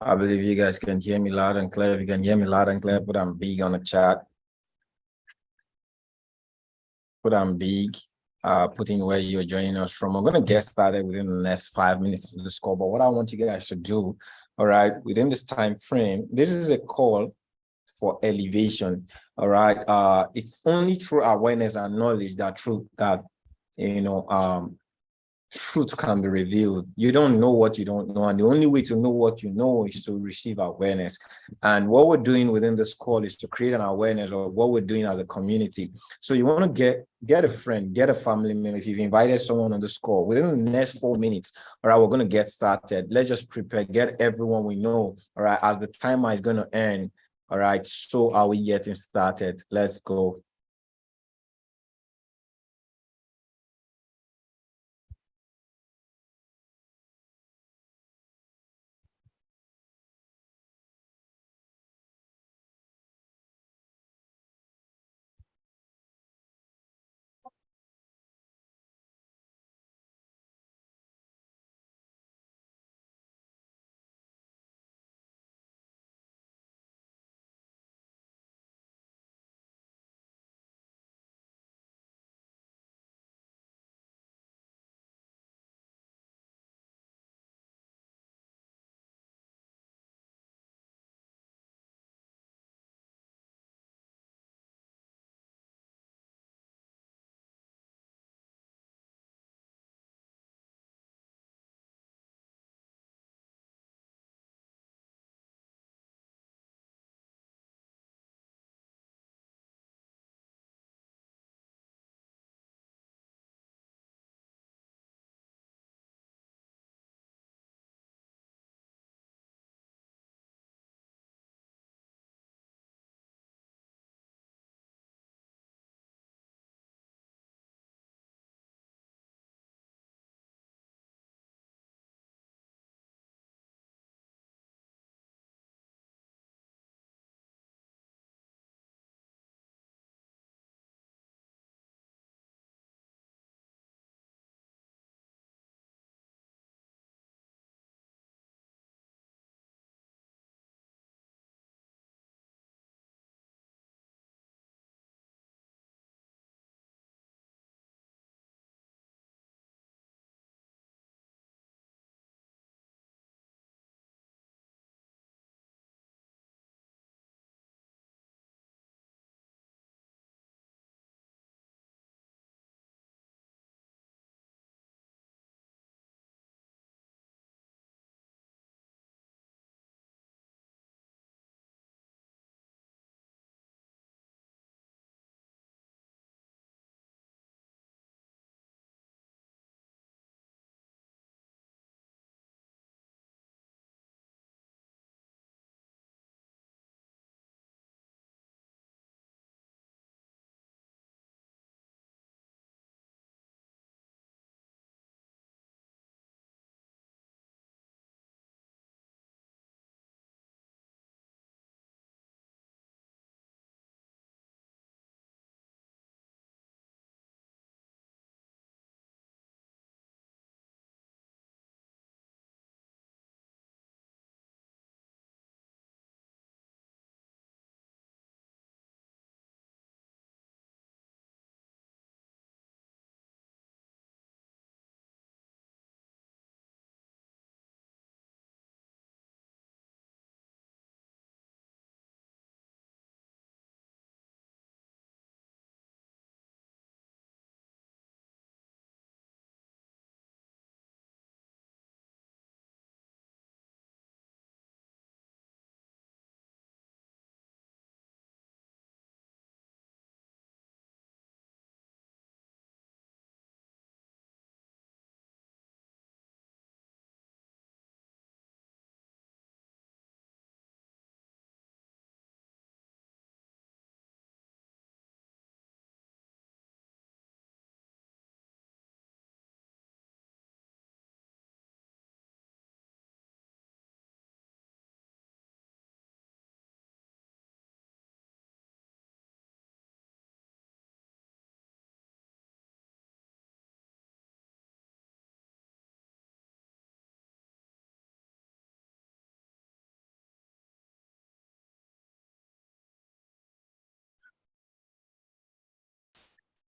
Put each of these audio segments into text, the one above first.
I believe you guys can hear me loud and clear. If you can hear me loud and clear, put I'm big on the chat. Put I'm big. Putting where you're joining us from. I'm gonna get started within the next 5 minutes of this call. But what I want you guys to do, all right, within this time frame, this is a call for elevation. All right. It's only through awareness and knowledge that you know um truth can be revealed. You don't know what you don't know, and the only way to know what you know is to receive awareness. And what we're doing within this call is to create an awareness of what we're doing as a community. So you want to get a friend, get a family member. If you've invited someone on this call, within the next 4 minutes, all right, we're going to get started. Let's just prepare, get everyone we know, all right, as the timer is going to end. All right, so are we getting started? Let's go.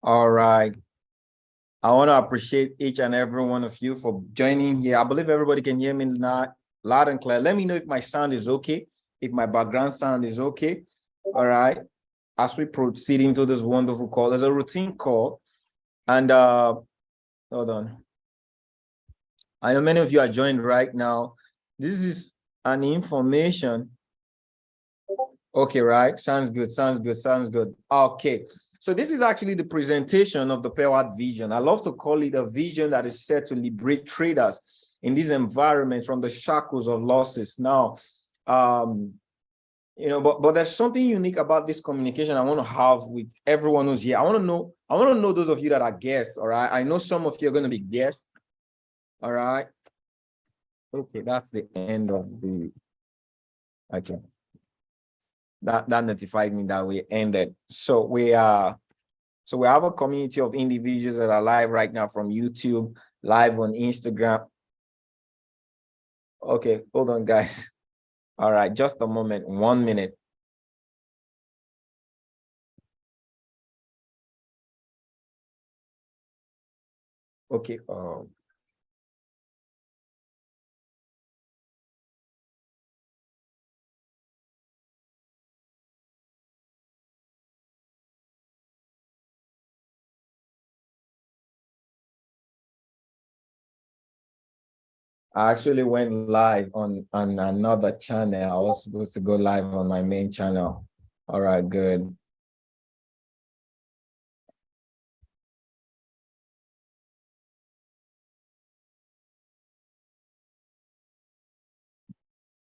All right. I want to appreciate each and every one of you for joining here. I believe everybody can hear me now, loud and clear. Let me know if my sound is okay, if my background sound is okay. All right. As we proceed into this wonderful call, there's a routine call. And hold on. I know many of you are joined right now. This is an information. Okay, right? Sounds good, sounds good, sounds good. Okay. So this is actually the presentation of the Pewat vision. I love to call it a vision that is set to liberate traders in this environment from the shackles of losses. Now, but there's something unique about this communication I want to have with everyone who's here. I want to know those of you that are guests, all right? I know some of you are going to be guests, all right? Okay, that's the end of the, okay. That notified me that we ended. So we have a community of individuals that are live right now from YouTube, live on Instagram. Okay, hold on, guys. All right, just a moment, 1 minute. Okay. I actually went live on another channel. I was supposed to go live on my main channel. All right, good.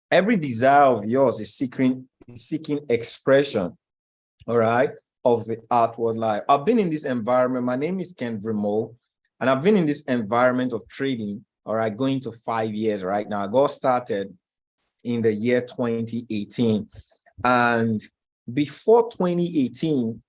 Every desire of yours is seeking expression, all right, of the outward life. I've been in this environment. My name is Ken Vrimo, and I've been in this environment of trading, all right, going to 5 years right now. I got started in the year 2018. And before 2018,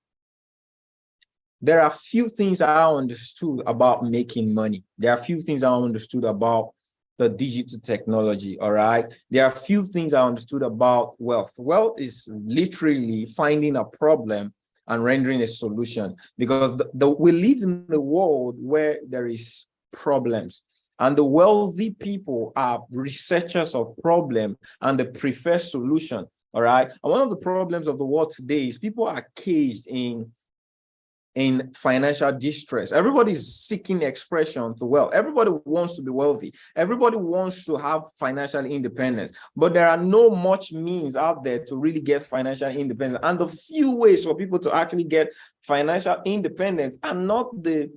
there are few things I understood about making money. There are few things I understood about the digital technology, all right? There are few things I understood about wealth. Wealth is literally finding a problem and rendering a solution, because we live in a world where there is problems, and the wealthy people are researchers of problem and they prefer solution, all right? And one of the problems of the world today is people are caged in financial distress. Everybody's seeking expression to wealth. Everybody wants to be wealthy. Everybody wants to have financial independence, but there are no much means out there to really get financial independence. And the few ways for people to actually get financial independence are not the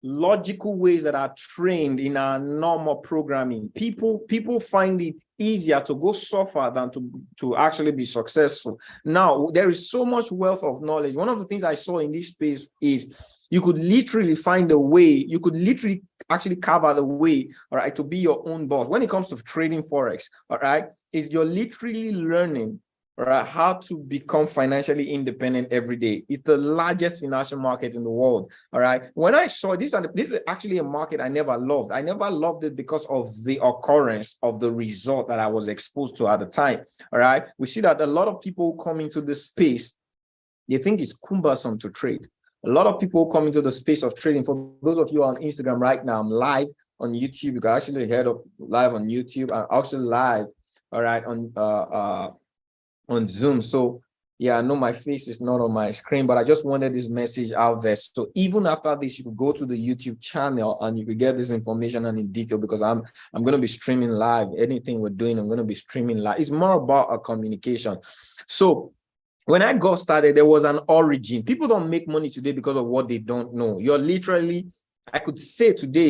logical ways that are trained in our normal programming. People find it easier to go suffer than to actually be successful. Now, there is so much wealth of knowledge. One of the things I saw in this space is you could literally find a way, you could literally actually carve out a way, all right, to be your own boss. When it comes to trading Forex, all right, is you're literally learning, right, how to become financially independent every day. It's the largest financial market in the world. All right. When I saw this, and this is actually a market I never loved. I never loved it because of the occurrence of the result that I was exposed to at the time. All right. We see that a lot of people come into this space, they think it's cumbersome to trade. A lot of people come into the space of trading. For those of you on Instagram right now, I'm live on YouTube. You can actually head up live on YouTube. I'm actually live, all right, on Zoom. So yeah, I know my face is not on my screen, but I just wanted this message out there. So even after this, you could go to the YouTube channel and you could get this information and in detail, because I'm going to be streaming live. Anything we're doing, I'm going to be streaming live. It's more about a communication. So when I got started, there was an origin. People don't make money today because of what they don't know. You're literally, I could say today,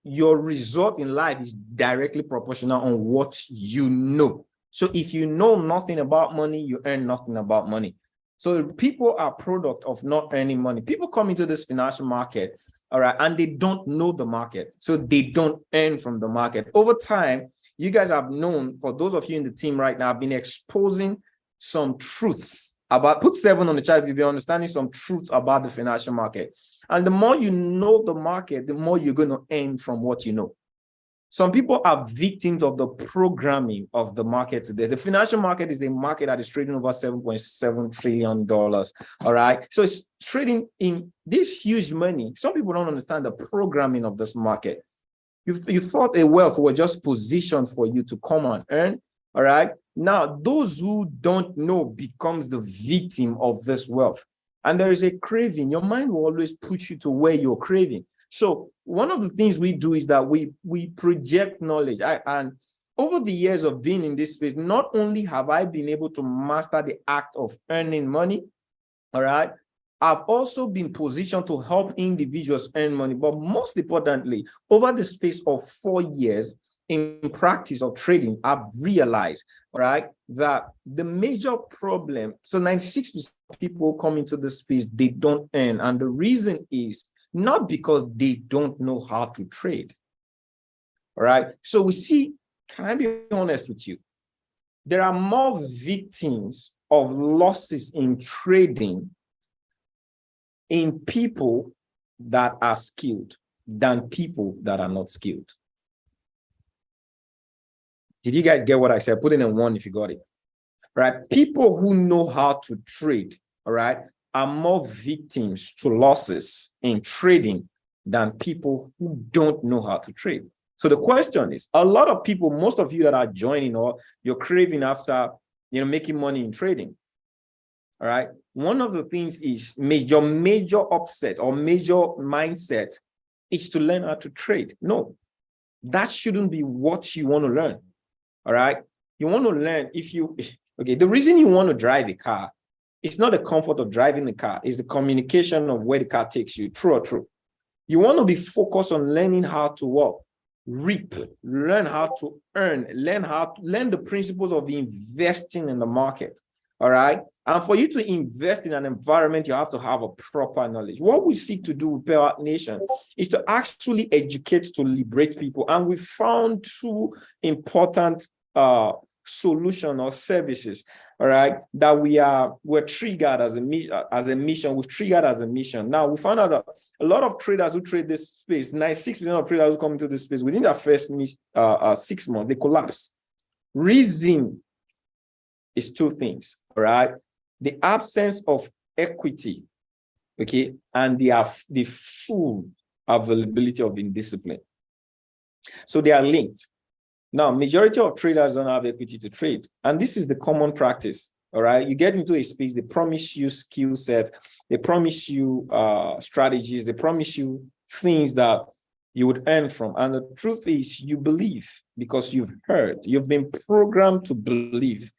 your result in life is directly proportional on what you know. So if you know nothing about money, you earn nothing about money. So people are product of not earning money. People come into this financial market, all right, and they don't know the market. So they don't earn from the market. Over time, you guys have known, for those of you in the team right now, I've been exposing some truths about, put 7 on the chart if you're understanding some truths about the financial market. And the more you know the market, the more you're going to earn from what you know. Some people are victims of the programming of the market today. The financial market is a market that is trading over $7.7 trillion. All right. So it's trading in this huge money. Some people don't understand the programming of this market. You thought a wealth was just positioned for you to come and earn. All right. Now, those who don't know becomes the victim of this wealth. And there is a craving. Your mind will always push you to where you're craving. So one of the things we do is that we project knowledge. And over the years of being in this space, not only have I been able to master the act of earning money, all right, I've also been positioned to help individuals earn money. But most importantly, over the space of 4 years in practice of trading, I've realized, all right, that the major problem, so 96% of people come into this space, they don't earn. And the reason is not because they don't know how to trade. All right. So we see, can I be honest with you? There are more victims of losses in trading in people that are skilled than people that are not skilled. Did you guys get what I said? Put it in one if you got it. All right. People who know how to trade, all right, are more victims to losses in trading than people who don't know how to trade. So the question is, a lot of people, most of you that are joining or you're craving after, making money in trading. All right. One of the things is major upset or major mindset is to learn how to trade. No, that shouldn't be what you want to learn. All right. You want to learn the reason you want to drive a car, it's not the comfort of driving the car, it's the communication of where the car takes you. True or true? You want to be focused on learning how to work, reap, learn how to earn, learn the principles of investing in the market. All right. And for you to invest in an environment, you have to have a proper knowledge. What we seek to do with Pewatnation is to actually educate, to liberate people. And we found two important solution or services, all right, that we're triggered as a mission. We've triggered as a mission. Now we found out that a lot of traders who trade this space, 96% of traders who come into this space within their first 6 months, they collapse. Reason is two things, all right? The absence of equity, okay, and the full availability of indiscipline. So they are linked. Now, majority of traders don't have equity to trade. And this is the common practice, all right? You get into a space, they promise you skill set, they promise you strategies, they promise you things that you would earn from. And the truth is you believe because you've heard, you've been programmed to believe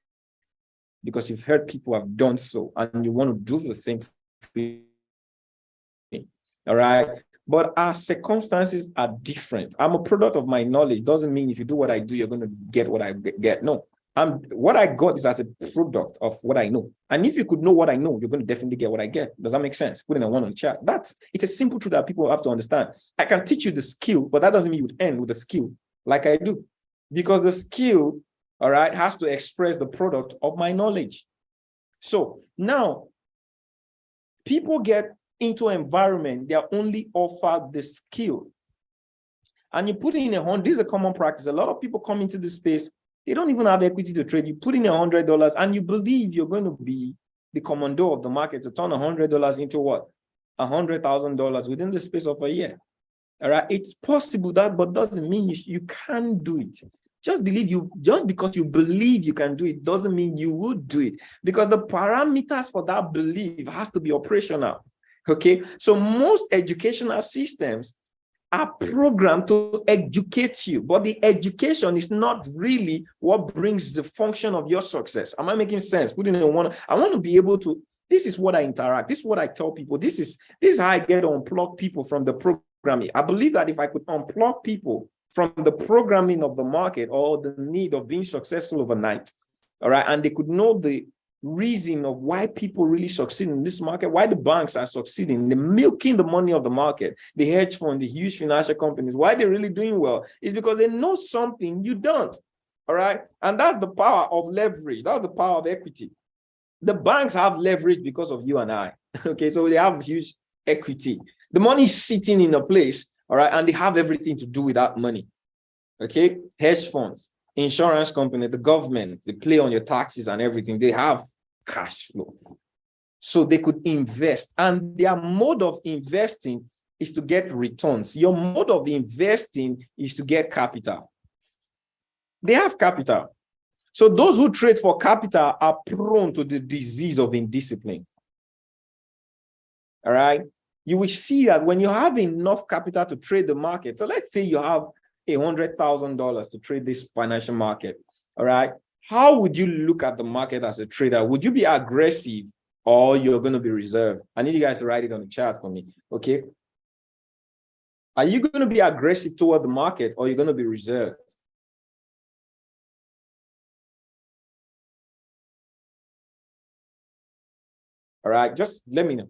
because you've heard people have done so and you want to do the same thing, all right? But our circumstances are different. I'm a product of my knowledge. Doesn't mean if you do what I do, you're going to get what I get. No, what I got is as a product of what I know. And if you could know what I know, you're going to definitely get what I get. Does that make sense? Put in a one on chat. It's a simple truth that people have to understand. I can teach you the skill, but that doesn't mean you would end with the skill like I do. Because the skill, all right, has to express the product of my knowledge. So now, people get into environment, they are only offered the skill. And you put in this is a common practice. A lot of people come into this space, they don't even have equity to trade. You put in $100 and you believe you're going to be the commando of the market to turn $100 into what? $100,000 within the space of a year. All right. It's possible that, but doesn't mean you can do it. Just because you believe you can do it doesn't mean you would do it, because the parameters for that belief has to be operational. Okay, so most educational systems are programmed to educate you, but the education is not really what brings the function of your success. Am I making sense? Putting in one, I want to be able to, this is what I interact, this is what I tell people, this is how I get to unplug people from the programming. I believe that if I could unplug people from the programming of the market or the need of being successful overnight, all right, and they could know the reason of why people really succeed in this market, why the banks are succeeding, they're milking the money of the market, the hedge fund, the huge financial companies, why they're really doing well is because they know something you don't. All right. And that's the power of leverage. That's the power of equity. The banks have leverage because of you and I. Okay. So they have huge equity. The money is sitting in a place. All right. And they have everything to do with that money. Okay, hedge funds, insurance company, the government, they play on your taxes and everything. They have cash flow. So they could invest, and their mode of investing is to get returns. Your mode of investing is to get capital. They have capital. So those who trade for capital are prone to the disease of indiscipline. All right. You will see that when you have enough capital to trade the market. So let's say you have $100,000 to trade this financial market. All right. How would you look at the market as a trader? Would you be aggressive or you're going to be reserved? I need you guys to write it on the chat for me. Okay. Are you going to be aggressive toward the market or you're going to be reserved? All right. Just let me know.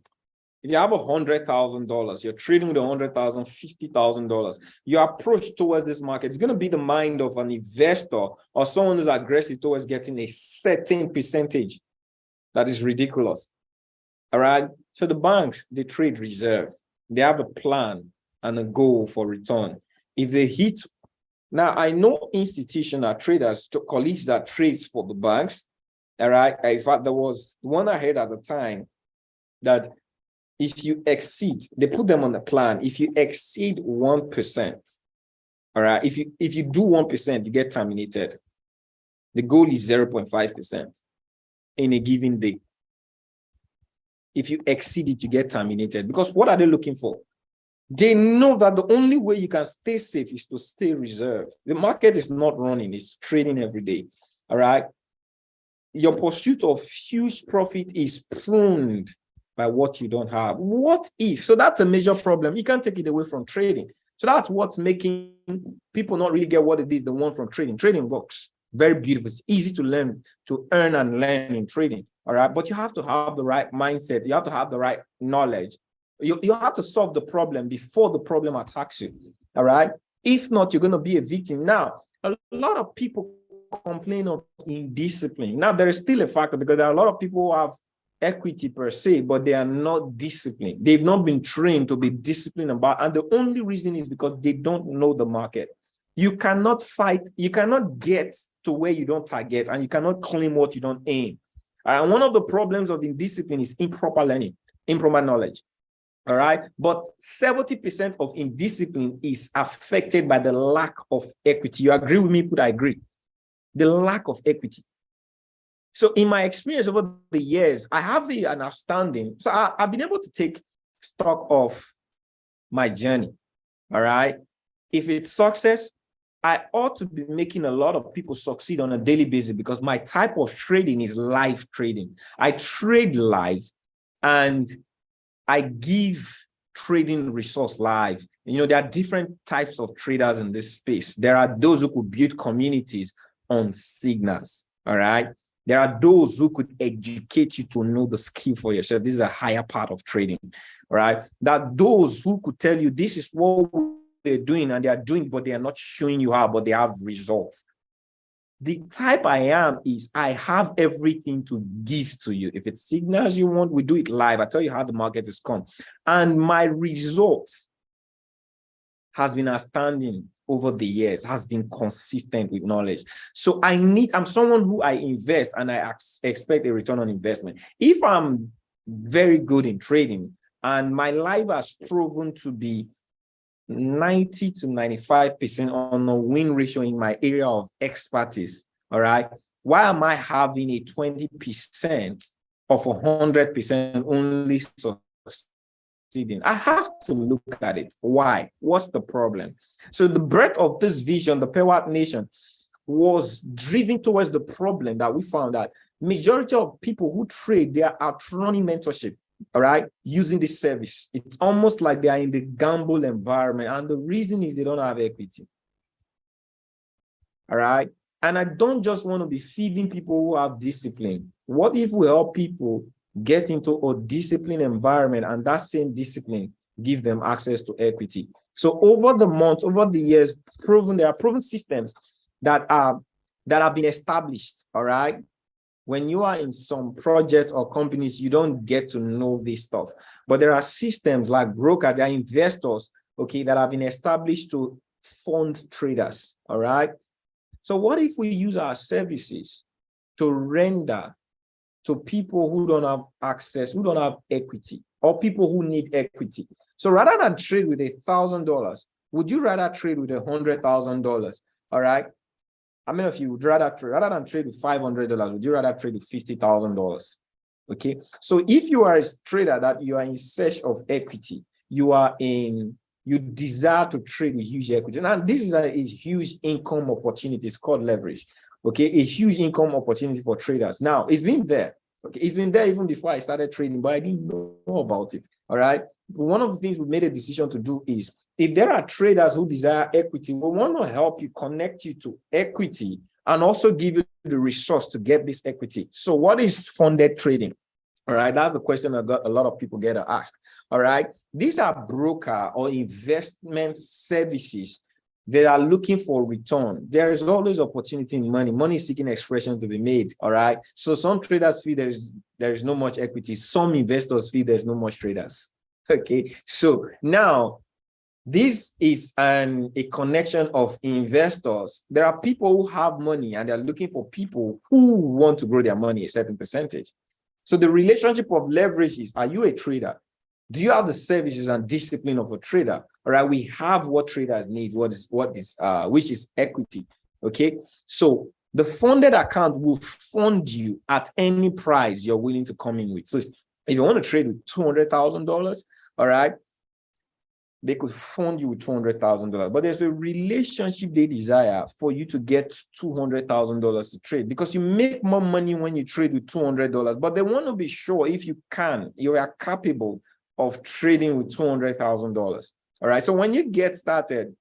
If you have $100,000, you're trading with $100,000, $50,000, your approach towards this market is going to be the mind of an investor or someone who's aggressive towards getting a certain percentage. That is ridiculous. All right. So the banks, they trade reserve. They have a plan and a goal for return. If they hit, now I know institutional traders, colleagues that trades for the banks. All right. In fact, there was one I heard at the time that if you exceed, they put them on the plan. If you exceed 1%, all right, if you do 1%, you get terminated. The goal is 0.5% in a given day. If you exceed it, you get terminated. Because what are they looking for? They know that the only way you can stay safe is to stay reserved. The market is not running, it's trading every day. All right. Your pursuit of huge profit is pruned by what you don't have. What if? So that's a major problem. You can't take it away from trading. So that's what's making people not really get what it is they want from trading. Trading works very beautiful. It's easy to learn, to earn and learn in trading. All right. But you have to have the right mindset. You have to have the right knowledge. You have to solve the problem before the problem attacks you. All right. If not, you're going to be a victim. Now, a lot of people complain of indiscipline. Now, there is still a factor because there are a lot of people who have equity per se, but they are not disciplined. They've not been trained to be disciplined about, and the only reason is because they don't know the market. You cannot fight, you cannot get to where you don't target, and you cannot claim what you don't aim. And one of the problems of indiscipline is improper learning, improper knowledge. All right. But 70% of indiscipline is affected by the lack of equity. You agree with me? Could I agree? The lack of equity. So in my experience over the years, I have an understanding. So I've been able to take stock of my journey. All right. If it's success, I ought to be making a lot of people succeed on a daily basis because my type of trading is live trading. I trade live and I give trading resource live. You know, there are different types of traders in this space. There are those who could build communities on signals. All right. There are those who could educate you to know the skill for yourself. This is a higher part of trading, right? That those who could tell you this is what they're doing and they are doing, but they are not showing you how, but they have results. The type I am is I have everything to give to you. If it's signals you want, we do it live. I tell you how the market is come. And my results has been outstanding over the years, has been consistent with knowledge. So I'm someone who I invest and I expect a return on investment. If I'm very good in trading and my life has proven to be 90 to 95% on a win ratio in my area of expertise, all right, why am I having a 20% of 100% only succeeding? I have to look at it. Why? What's the problem? So the breadth of this vision, the Pewatnation, was driven towards the problem that we found that majority of people who trade, they are outrunning mentorship. All right, using this service. It's almost like they are in the gamble environment. And the reason is they don't have equity. All right. And I don't just want to be feeding people who have discipline. What if we help people get into a disciplined environment and that same discipline give them access to equity? So over the months, over the years, there are proven systems that have been established. All right. When you are in some projects or companies, you don't get to know this stuff. But there are systems like brokers, there are investors, okay, that have been established to fund traders, all right? So what if we use our services to render to people who don't have access, who don't have equity, or people who need equity? So rather than trade with $1,000, would you rather trade with $100,000? All right. How many of you would rather than trade with $500, would you rather trade with $50,000? Okay. So if you are a trader that you are in search of equity, you desire to trade with huge equity. Now, this is a huge income opportunity. It's called leverage. Okay, a huge income opportunity for traders. Now, it's been there. Okay, it's been there even before I started trading, but I didn't know about it. All right. One of the things we made a decision to do is, if there are traders who desire equity, we want to help you, connect you to equity, and also give you the resource to get this equity. So what is funded trading? All right, that's the question that a lot of people get to ask. All right, these are broker or investment services that are looking for return. There is always opportunity in money. Money seeking expression to be made. All right. So some traders feel there is no much equity. Some investors feel there's no much traders. Okay. So now this is a connection of investors. There are people who have money and they're looking for people who want to grow their money a certain percentage. So the relationship of leverage is, are you a trader? Do you have the services and discipline of a trader? All right, we have what traders need, which is equity. Okay, so the funded account will fund you at any price you're willing to come in with. So if you want to trade with $200,000, all right, they could fund you with $200,000. But there's a relationship they desire for you to get $200,000 to trade, because you make more money when you trade with $200. But they want to be sure if you are capable of trading with $200,000. All right. So when you get started,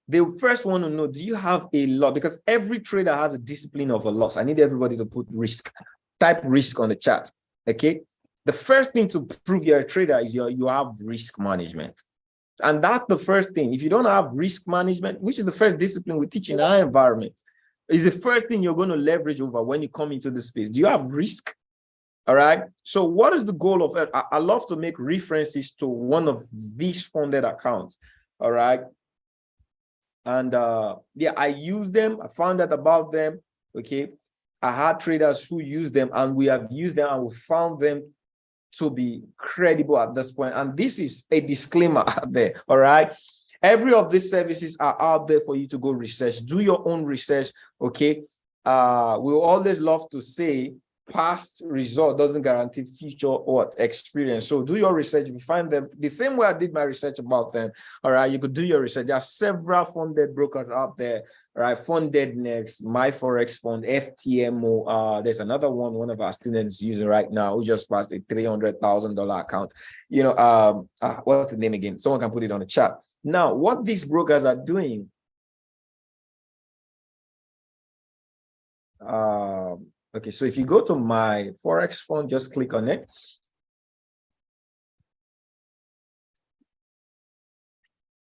they first want to know, do you have a loss? Because every trader has a discipline of a loss. I need everybody to put risk, type risk on the chat. Okay. The first thing to prove you're a trader is you have risk management. And that's the first thing. If you don't have risk management, which is the first discipline we teach in our environment, is the first thing you're going to leverage over when you come into the space. Do you have risk? All right. So what is the goal of it? I love to make references to one of these funded accounts. All right. And yeah, I use them. I found out about them. Okay. I had traders who use them, and we have used them, and we found them to be credible at this point. And this is a disclaimer out there. All right. Every of these services are out there for you to go research. Do your own research. Okay. We always love to say, past result doesn't guarantee future experience. So do your research. If you find them the same way I did my research about them, all right, you could do your research. There are several funded brokers out there. All right, Funded Next, My Forex Fund, FTMO. There's another one of our students using right now who just passed a $300,000 account. You know, what's the name again? Someone can put it on the chat. Now, what these brokers are doing, okay, so if you go to My Forex Fund, just click on it.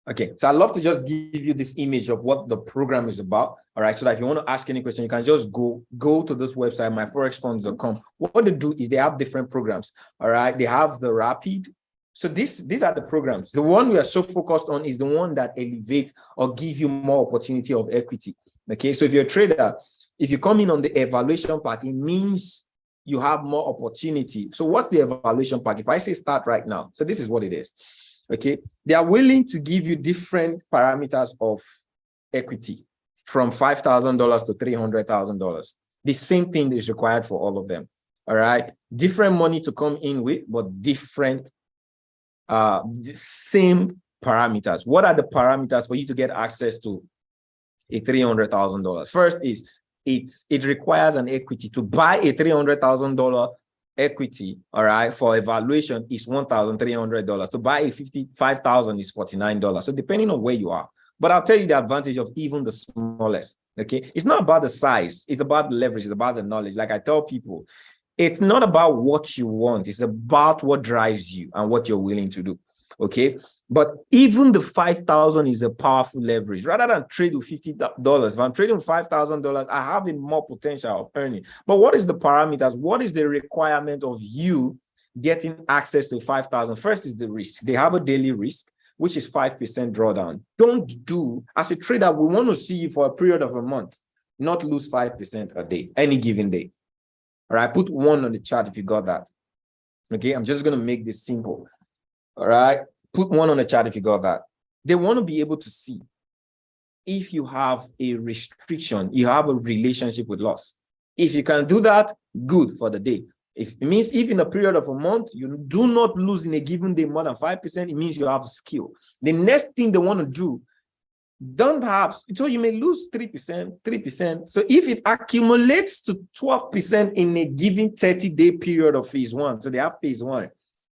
Okay, so I'd love to just give you this image of what the program is about. All right, so that if you want to ask any question, you can just go to this website, myforexfunds.com. What they do is they have different programs. All right, they have the Rapid. So these are the programs. The one we are so focused on is the one that elevates or give you more opportunity of equity. Okay, so if you're a trader, if you come in on the evaluation pack, it means you have more opportunity. So what's the evaluation pack? If I say start right now, so this is what it is. Okay, they are willing to give you different parameters of equity from $5,000 to $300,000. The same thing is required for all of them. All right, different money to come in with, but different, same parameters. What are the parameters for you to get access to a $300,000? First is it requires an equity. To buy a $300,000 equity, all right, for evaluation is $1,300. To buy a $55,000 is $49. So depending on where you are, but I'll tell you the advantage of even the smallest. Okay, it's not about the size, it's about the leverage, it's about the knowledge. Like I tell people, it's not about what you want, it's about what drives you and what you're willing to do. Okay, but even the 5,000 is a powerful leverage. Rather than trade with $50, if I'm trading with $5,000, I have a more potential of earning. But what is the parameters? What is the requirement of you getting access to 5,000? First is the risk. They have a daily risk. which is 5% drawdown. Don't do, as a trader, we want to see you for a period of a month, not lose 5% a day, any given day. All right, put 1 on the chart if you got that. Okay, I'm just going to make this simple. All right, put 1 on the chart if you got that. They want to be able to see if you have a restriction, you have a relationship with loss. If you can do that, good for the day. If it means if in a period of a month, you do not lose in a given day more than 5%, it means you have skill. The next thing they want to do, don't have, so you may lose 3%. So if it accumulates to 12% in a given 30-day period of phase 1, so they have phase 1,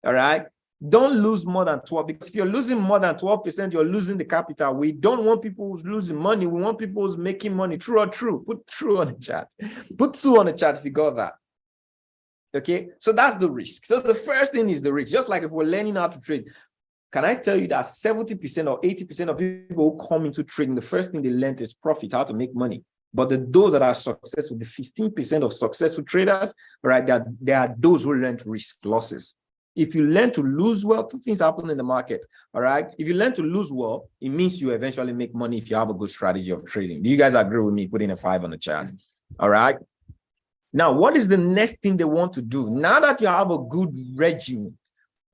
all right? Don't lose more than 12, because if you're losing more than 12%, you're losing the capital. We don't want people who's losing money. We want people who's making money. True or true? Put true on the chat. Put 2 on the chat if you got that. Okay, so that's the risk. So the first thing is the risk. Just like if we're learning how to trade, can I tell you that 70% or 80% of people who come into trading, the first thing they learn is profit, how to make money. But those that are successful, the 15% of successful traders, right, there are those who learn to risk losses. If you learn to lose well, 2 things happen in the market, all right? If you learn to lose well, it means you eventually make money if you have a good strategy of trading. Do you guys agree with me? Put in a 5 on the chat, all right? Now, what is the next thing they want to do? Now that you have a good regime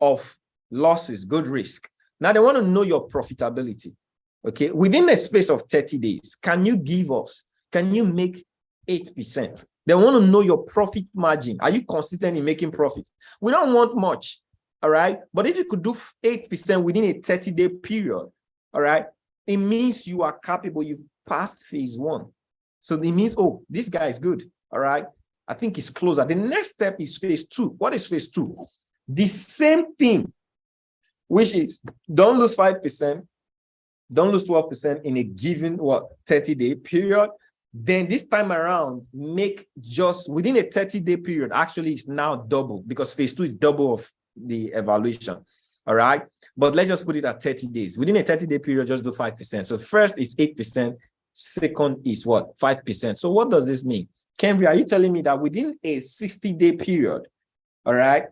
of losses, good risk, now they want to know your profitability, okay? Within a space of 30 days, can you make 8%? They want to know your profit margin. Are you consistent in making profit? We don't want much, all right? But if you could do 8% within a 30-day period, all right, it means you are capable. You've passed phase 1. So it means, oh, this guy is good, all right? I think it's closer. The next step is phase 2. What is phase 2? The same thing, which is don't lose 5%, don't lose 12% in a given 30-day period. Then this time around, make just within a 30-day period, actually it's now double, because phase 2 is double of the evaluation. All right. But let's just put it at 30 days. Within a 30-day period, just do 5%. So first is 8%. Second is what? 5%. So what does this mean? Kenry, are you telling me that within a 60-day period, all right,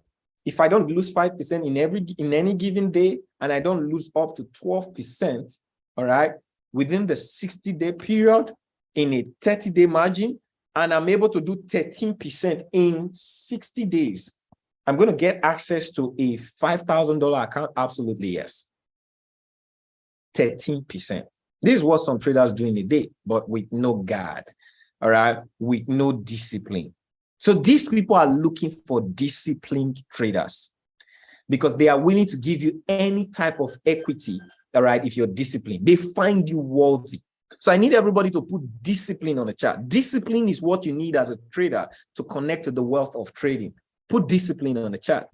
if I don't lose 5% in any given day, and I don't lose up to 12%, all right, within the 60-day period, in a 30-day margin, and I'm able to do 13% in 60 days, I'm going to get access to a $5,000 account? Absolutely, yes. 13%. This is what some traders do in a day, but with no guard, all right, with no discipline. So these people are looking for disciplined traders because they are willing to give you any type of equity, all right, if you're disciplined. They find you worthy. So I need everybody to put discipline on the chart. Discipline is what you need as a trader to connect to the wealth of trading. Put discipline on the chart.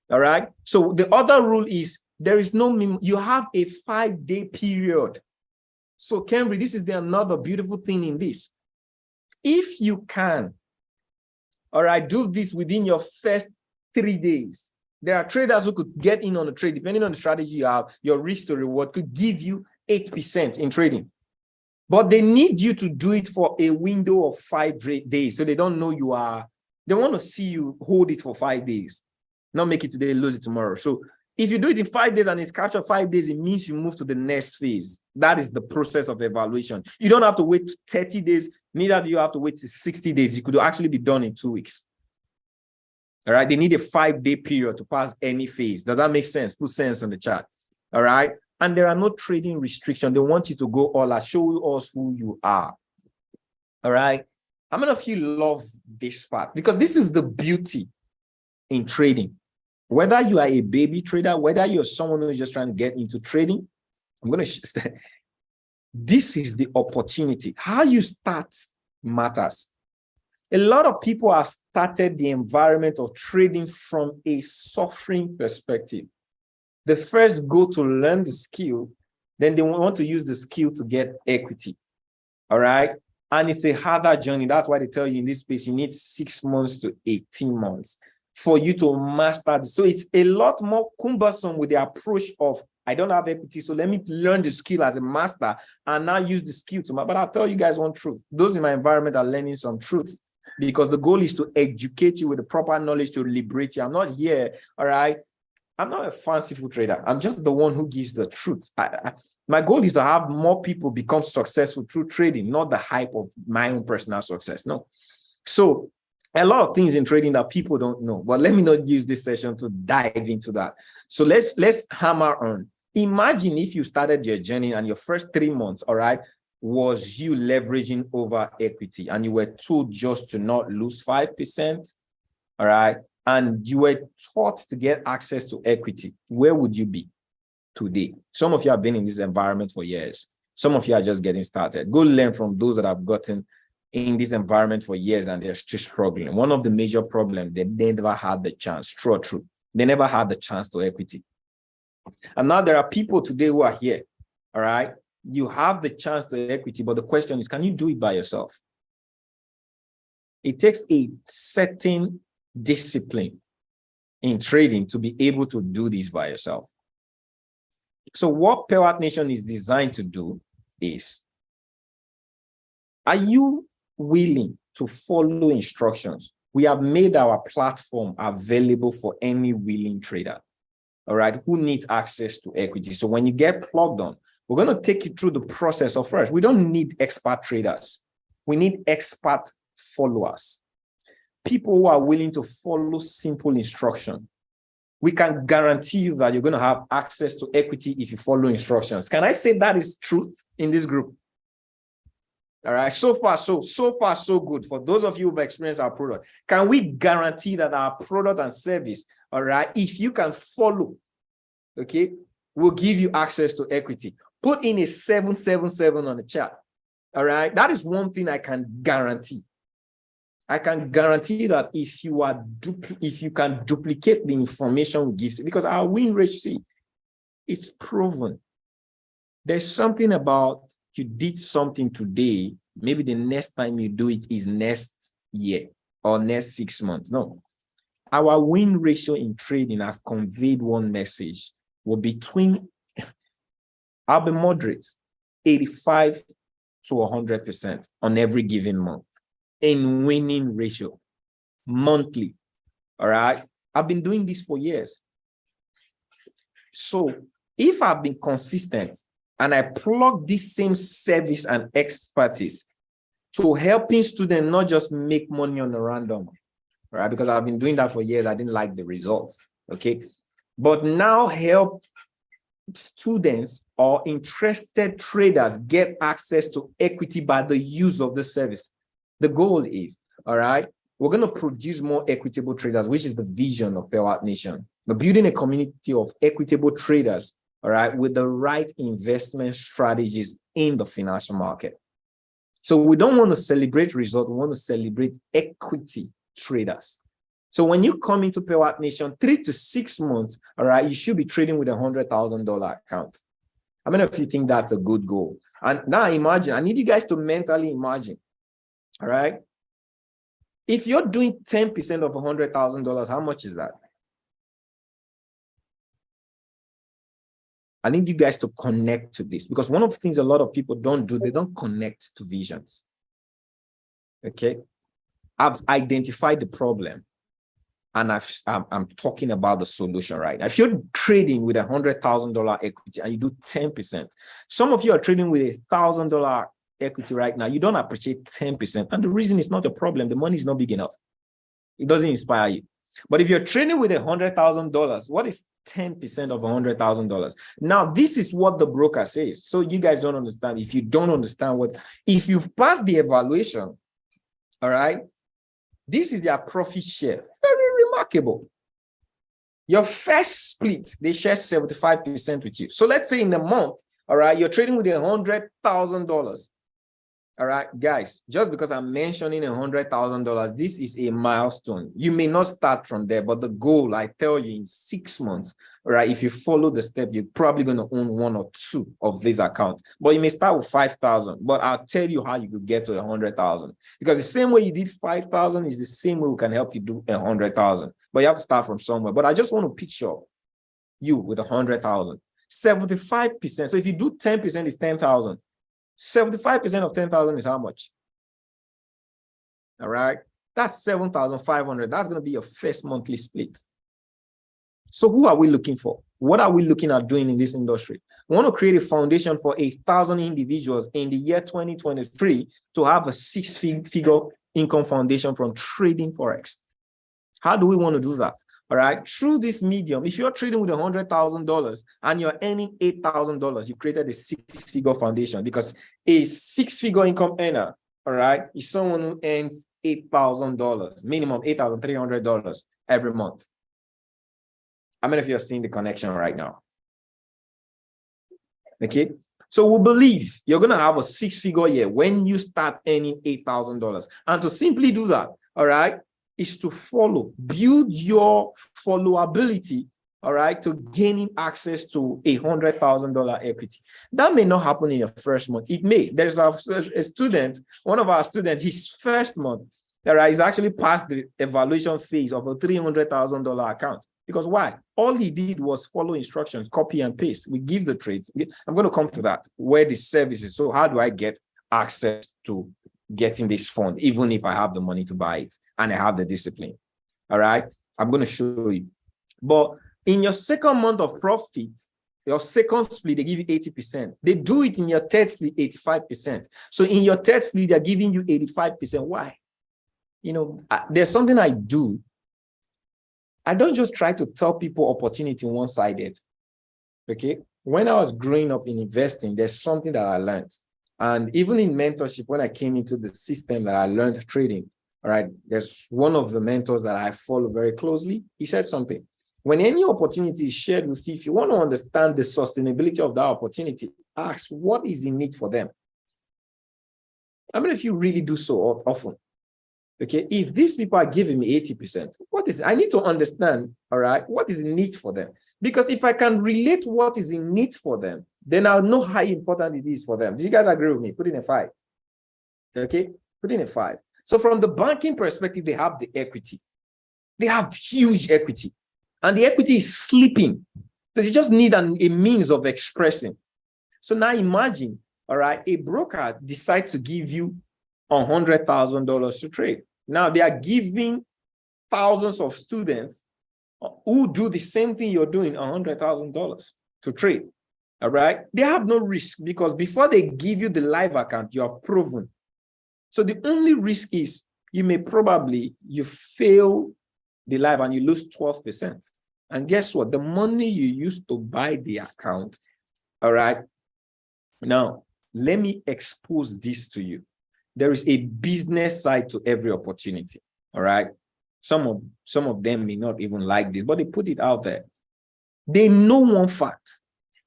All right. So the other rule is there is no, you have a 5-day period. So Kenry, this is another beautiful thing in this. If you can, all right, do this within your first 3 days. There are traders who could get in on the trade, depending on the strategy you have, your risk to reward could give you 8% in trading. But they need you to do it for a window of 5 days. So they don't know you are, they want to see you hold it for 5 days, not make it today, lose it tomorrow. So if you do it in 5 days and it's captured 5 days, it means you move to the next phase. That is the process of evaluation. You don't have to wait 30 days, neither do you have to wait 60 days. It could actually be done in 2 weeks. All right, they need a 5-day period to pass any phase. Does that make sense? Put sense on the chart. All right. And there are no trading restrictions. They want you to go all out, show us who you are. All right. How many of you love this part? Because this is the beauty in trading. Whether you are a baby trader, whether you're someone who's just trying to get into trading, I'm going to this is the opportunity. How you start matters. A lot of people have started the environment of trading from a suffering perspective. They first go to learn the skill, then they want to use the skill to get equity. All right. And it's a harder journey. That's why they tell you in this space, you need 6 months to 18 months for you to master this. So it's a lot more cumbersome with the approach of, I don't have equity, so let me learn the skill as a master and now use the skill to, but I'll tell you guys one truth. Those in my environment are learning some truth because the goal is to educate you with the proper knowledge to liberate you. I'm not here, all right, I'm not a fanciful trader. I'm just the one who gives the truth. My goal is to have more people become successful through trading, not the hype of my own personal success. No. So a lot of things in trading that people don't know, but let me not use this session to dive into that. So let's hammer on. Imagine if you started your journey and your first 3 months, all right, was you leveraging over equity and you were told just to not lose 5%, all right, and you were taught to get access to equity. Where would you be today? Some of you have been in this environment for years. Some of you are just getting started. Go learn from those that have gotten in this environment for years and they're still struggling. One of the major problems, they never had the chance, true. They never had the chance to equity. And now there are people today who are here, all right? You have the chance to equity, but the question is, can you do it by yourself? It takes a certain discipline in trading to be able to do this by yourself. So what Pewatnation is designed to do is, are you willing to follow instructions? We have made our platform available for any willing trader, all right, who needs access to equity. So when you get plugged on, we're going to take you through the process of first. We don't need expert traders. We need expert followers, people who are willing to follow simple instruction. We can guarantee you that you're going to have access to equity if you follow instructions. Can I say that is truth in this group? All right, so far, so good. For those of you who've experienced our product, can we guarantee that our product and service, all right, if you can follow, okay, will give you access to equity? Put in a 777 on the chat. All right, that is one thing I can guarantee. I can guarantee that if you can duplicate the information we give, because our win ratio, it's proven. There's something about you did something today, maybe the next time you do it is next year or next 6 months. No. Our win ratio in trading, I've conveyed one message, will between, I'll be moderate, 85 to 100% on every given month in winning ratio, monthly. All right. I've been doing this for years. So if I've been consistent, and I plug this same service and expertise to helping students not just make money on a random, right? Because I've been doing that for years. I didn't like the results, okay? But now help students or interested traders get access to equity by the use of the service. The goal is, all right, we're going to produce more equitable traders, which is the vision of Pewatnation. We're building a community of equitable traders, all right, with the right investment strategies in the financial market. So we don't want to celebrate results, we want to celebrate equity traders. So when you come into Pewatnation, 3 to 6 months, all right, you should be trading with $100,000 account. How many of you think that's a good goal? And now imagine, I need you guys to mentally imagine, all right? If you're doing 10% of $100,000, how much is that? I need you guys to connect to this, because one of the things a lot of people don't do, they don't connect to visions. Okay. I've identified the problem and I'm talking about the solution right now. If you're trading with $100,000 equity and you do 10%, some of you are trading with $1,000 equity right now. You don't appreciate 10%. And the reason is not your problem. The money is not big enough. It doesn't inspire you. But if you're trading with $100,000, what is 10% of $100,000? Now, this is what the broker says. So you guys don't understand. If you don't understand if you've passed the evaluation, all right, this is their profit share. Very remarkable. Your first split, they share 75% with you. So let's say in a month, all right, you're trading with $100,000. All right, guys, just because I'm mentioning $100,000, this is a milestone. You may not start from there, but the goal, I tell you, in 6 months, all right, if you follow the step, you're probably going to own 1 or 2 of these accounts. But you may start with 5,000, but I'll tell you how you could get to 100,000. Because the same way you did 5,000 is the same way we can help you do 100,000. But you have to start from somewhere. But I just want to picture you with 100,000. 75%. So if you do 10%, it's 10,000. 75% of 10,000 is how much? All right. That's 7,500. That's going to be your first monthly split. So who are we looking for? What are we looking at doing in this industry? We want to create a foundation for 1,000 individuals in the year 2023 to have a six-figure income foundation from trading Forex. How do we want to do that? All right, through this medium, if you're trading with $100,000 and you're earning $8,000, you created a six-figure foundation, because a six-figure income earner, all right, is someone who earns $8,000, minimum $8,300 every month. How many of you are seeing the connection right now? Okay, so we believe you're going to have a six-figure year when you start earning $8,000. And to simply do that, all right, is to build your followability, all right, to gaining access to $100,000 equity. That may not happen in your first month. It may. There's a student, one of our students, his first month, all right, is actually past the evaluation phase of a $300,000 account. Because why? All he did was follow instructions, copy and paste. We give the trades. I'm going to come to that, where the service is. So how do I get access to getting this fund, even if I have the money to buy it and I have the discipline? All right, I'm going to show you. But in your second month of profit, your second split, they give you 80%. They do it in your third split, 85%. So in your third split, they're giving you 85%. Why? You know, there's something I do. I don't just try to tell people opportunity one-sided. Okay. When I was growing up in investing, there's something that I learned. And even in mentorship, when I came into the system that I learned trading, all right, there's one of the mentors that I follow very closely. He said something. When any opportunity is shared with you, if you want to understand the sustainability of that opportunity, ask what is in it for them. I mean, if you really do so often, okay, if these people are giving me 80%, I need to understand, all right, what is in it for them? Because if I can relate what is in it for them, then I'll know how important it is for them. Do you guys agree with me? Put in a 5. Okay, put in a 5. So from the banking perspective, they have the equity. They have huge equity. And the equity is sleeping. So they just need a means of expressing. So now imagine, all right, a broker decides to give you $100,000 to trade. Now they are giving thousands of students who do the same thing you're doing, $100,000 to trade. All right. They have no risk, because before they give you the live account, you have proven. So the only risk is you fail the live and you lose 12%. And guess what? The money you used to buy the account. All right. Now, let me expose this to you. There is a business side to every opportunity. All right. Some of them may not even like this, but they put it out there. They know one fact.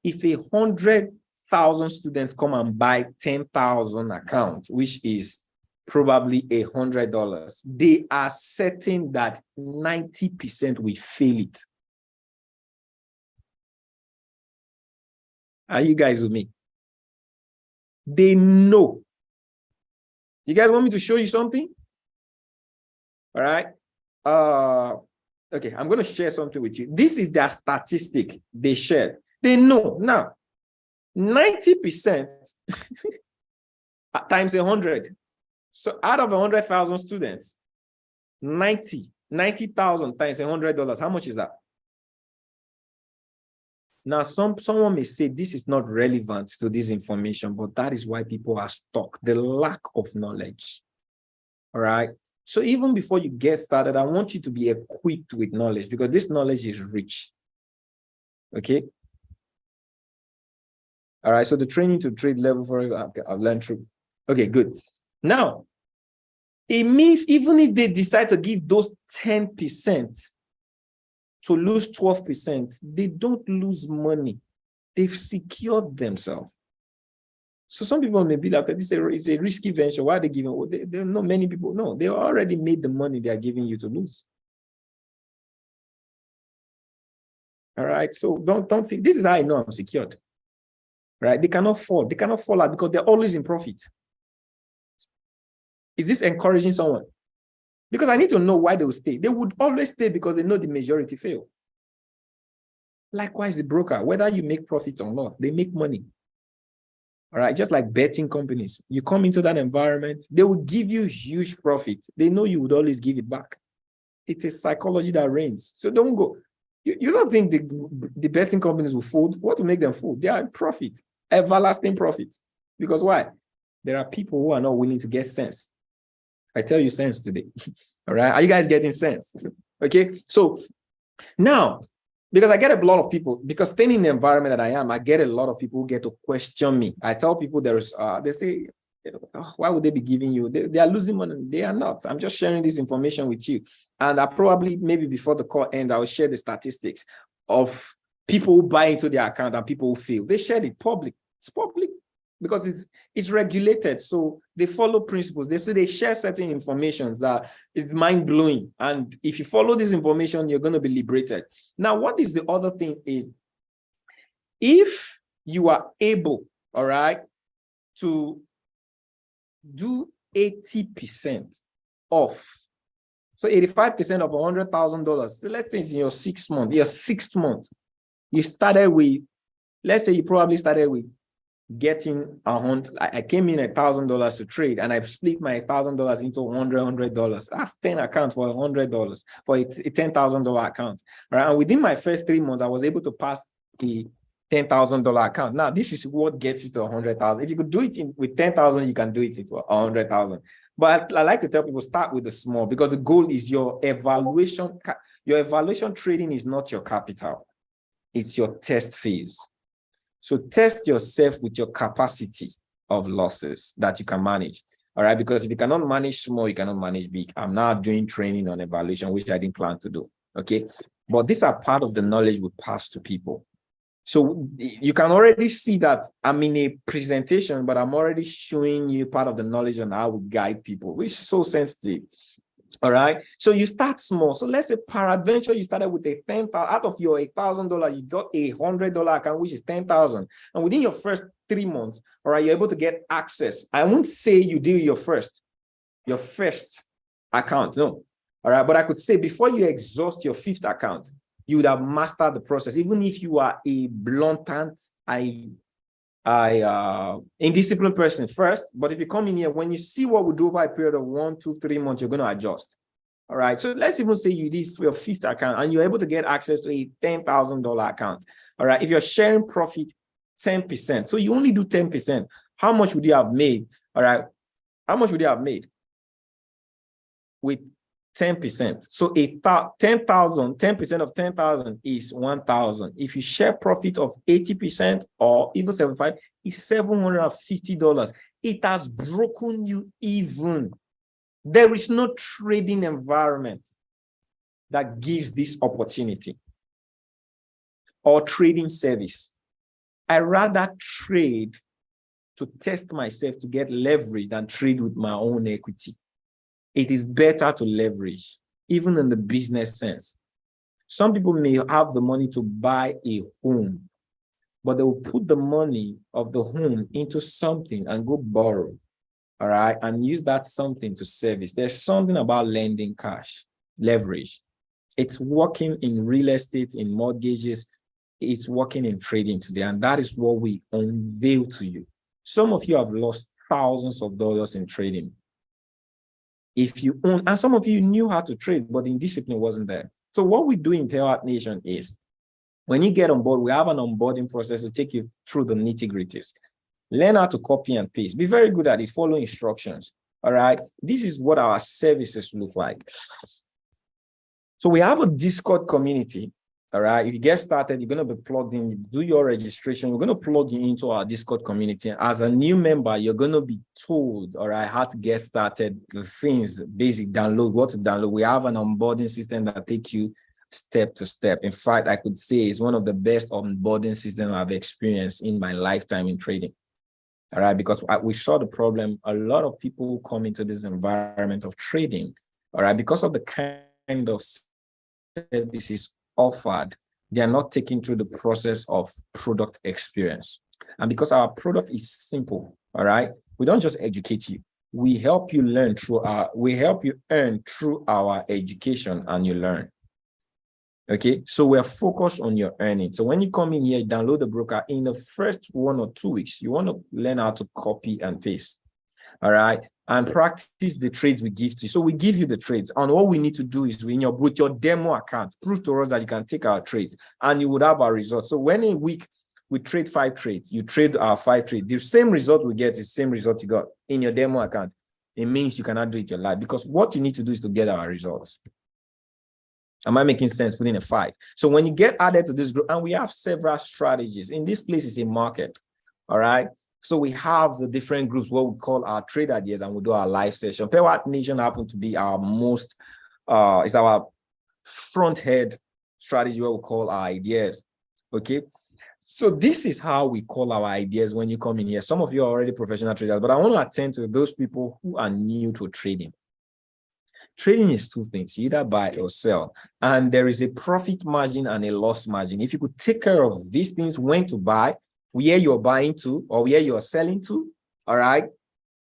If 100,000 students come and buy 10,000 accounts, which is probably $100, they are certain that 90% will fail it. Are you guys with me? They know. You guys want me to show you something? All right. Okay, I'm going to share something with you. This is their statistic they shared. They know. Now, 90% times 100. So out of 100,000 students, 90,000 times $100, how much is that? Now, someone may say this is not relevant to this information, but that is why people are stuck, the lack of knowledge. All right. So even before you get started, I want you to be equipped with knowledge, because this knowledge is rich. Okay. All right. So the training to trade level for I've learned through. Okay, good. Now, it means even if they decide to give those 10%, to lose 12%, they don't lose money. They've secured themselves. So some people may be like, it's a risky venture. Why are they giving? Well, there are not many people. No, they already made the money they are giving you to lose. All right. So don't think this is how I know I'm secured. Right? They cannot fall. They cannot fall out because they're always in profit. Is this encouraging someone? Because I need to know why they will stay. They would always stay because they know the majority fail. Likewise, the broker, whether you make profit or not, they make money. All right, just like betting companies, you come into that environment, they will give you huge profit. They know you would always give it back. It is psychology that reigns. So don't go. You don't think the betting companies will fold? What will make them fold? They are in profit, everlasting profit. Because why? There are people who are not willing to get sense. I tell you sense today. All right. Are you guys getting sense? Okay. So now, because I get a lot of people, because staying in the environment that I am, I get a lot of people who get to question me. I tell people they say, why would they be giving you? They are losing money. They are not. I'm just sharing this information with you. And I probably, maybe before the call ends, I will share the statistics of people who buy into their account and people who fail. They share it public. It's public because it's regulated. So they follow principles. They say they share certain information that is mind-blowing. And if you follow this information, you're going to be liberated. Now, what is the other thing is, if you are able, all right, to do 80% off, so 85% of $100,000. So let's say it's in your 6th month, your 6th month, you started with, let's say you probably started with getting I came in $1,000 to trade, and I split my $1,000 into $100. That's 10 accounts for $100 for a $10,000 account. Right? And within my first 3 months, I was able to pass the $10,000 account. Now, this is what gets you to 100,000. If you could do it with 10,000, you can do it for 100,000. But I like to tell people, start with the small, because the goal is your evaluation. Your evaluation trading is not your capital. It's your test phase. So test yourself with your capacity of losses that you can manage. All right. Because if you cannot manage small, you cannot manage big. I'm now doing training on evaluation, which I didn't plan to do. Okay. But these are part of the knowledge we pass to people. So you can already see that I'm in a presentation, but I'm already showing you part of the knowledge on how we guide people, which is so sensitive. All right. So you start small. So let's say peradventure, you started with a 10,000 out of your $1,000, you got a $100 account, which is 10,000. And within your first 3 months, all right, you're able to get access. I won't say you do your first account. No. All right. But I could say before you exhaust your 5th account, you would have mastered the process, even if you are a blatant, indisciplined person first. But if you come in here, when you see what we do over a period of 1, 2, 3 months, you're going to adjust. All right. So let's even say you did for your 5th account and you're able to get access to a $10,000 account. All right. If you're sharing profit 10%, so you only do 10%, how much would you have made? All right. How much would you have made with 10%? So 10,000, 10% of 10,000 is 1,000. If you share profit of 80% or even 75, it's $750. It has broken you even. There is no trading environment that gives this opportunity or trading service. I rather trade to test myself to get leverage than trade with my own equity. It is better to leverage, even in the business sense. Some people may have the money to buy a home, but they will put the money of the home into something and go borrow, all right, and use that something to service. There's something about lending cash, leverage. It's working in real estate, in mortgages. It's working in trading today, and that is what we unveil to you. Some of you have lost thousands of dollars in trading. If you own, and some of you knew how to trade, but the discipline wasn't there. So what we do in Pewatnation is, when you get on board, we have an onboarding process to take you through the nitty-gritties. Learn how to copy and paste. Be very good at it. Follow instructions. All right. This is what our services look like. So we have a Discord community. All right. If you get started, you're going to be plugged in. You do your registration. We're going to plug you into our Discord community. As a new member, you're going to be told, all right, how to get started, the things, basic download, what to download. We have an onboarding system that takes you step to step. In fact, I could say it's one of the best onboarding systems I've experienced in my lifetime in trading. All right, because we saw the problem. A lot of people come into this environment of trading, all right, because of the kind of services offered, they are not taken through the process of product experience. And because our product is simple, all right, we don't just educate you. We help you learn we help you earn through our education, and you learn. Okay, so we're focused on your earning. So when you come in here, you download the broker. In the first 1 or 2 weeks, you want to learn how to copy and paste. All right. and practice the trades we give to you. So we give you the trades, and all we need to do is with your demo account, prove to us that you can take our trades, and you would have our results. So when a week we trade 5 trades, you trade our 5 trades, the same result we get is the same result you got in your demo account. It means you cannot do it your life, because what you need to do is to get our results. Am I making sense? Putting a 5. So when you get added to this group, and we have several strategies. In this place is a market. All right. So we have the different groups, what we call our trade ideas, and we do our live session. Pewatnation happen to be our most, is our front head strategy, what we call our ideas. Okay. So this is how we call our ideas when you come in here. Some of you are already professional traders, but I want to attend to those people who are new to trading. Trading is 2 things: you either buy or sell, and there is a profit margin and a loss margin. If you could take care of these things, when to buy, where you're buying to, or where you're selling to, all right,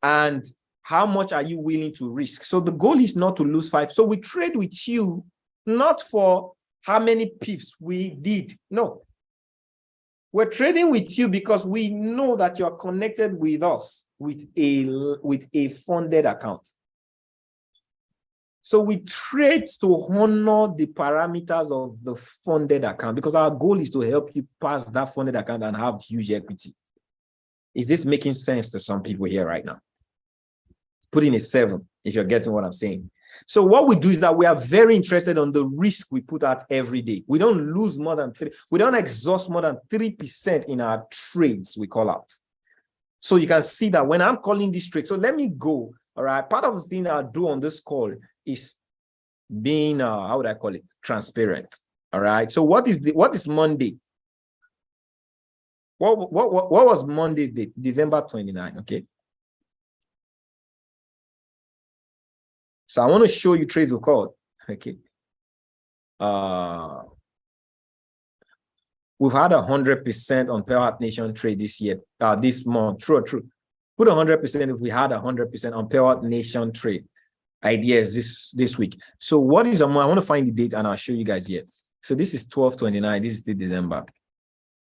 and how much are you willing to risk? So the goal is not to lose 5. So we trade with you, not for how many pips we did. No. We're trading with you because we know that you're connected with us with a funded account. So we trade to honor the parameters of the funded account, because our goal is to help you pass that funded account and have huge equity. Is this making sense to some people here right now? Put in a 7 if you're getting what I'm saying. So what we do is that we are very interested on the risk we put out every day. We don't lose more than 3. We don't exhaust more than 3% in our trades we call out. So you can see that when I'm calling this trade. So let me go. All right. Part of the thing I do on this call is being, how would I call it? Transparent. All right. So what is Monday? What was Monday's date? December 29. Okay. So I want to show you trades we called. Okay. We've had 100% on Pewatnation trade this year, this month. True. Put 100% if we had 100% on Pewatnation trade ideas this week. So what is I want to find the date and I'll show you guys here. So this is 12/29. This is the December.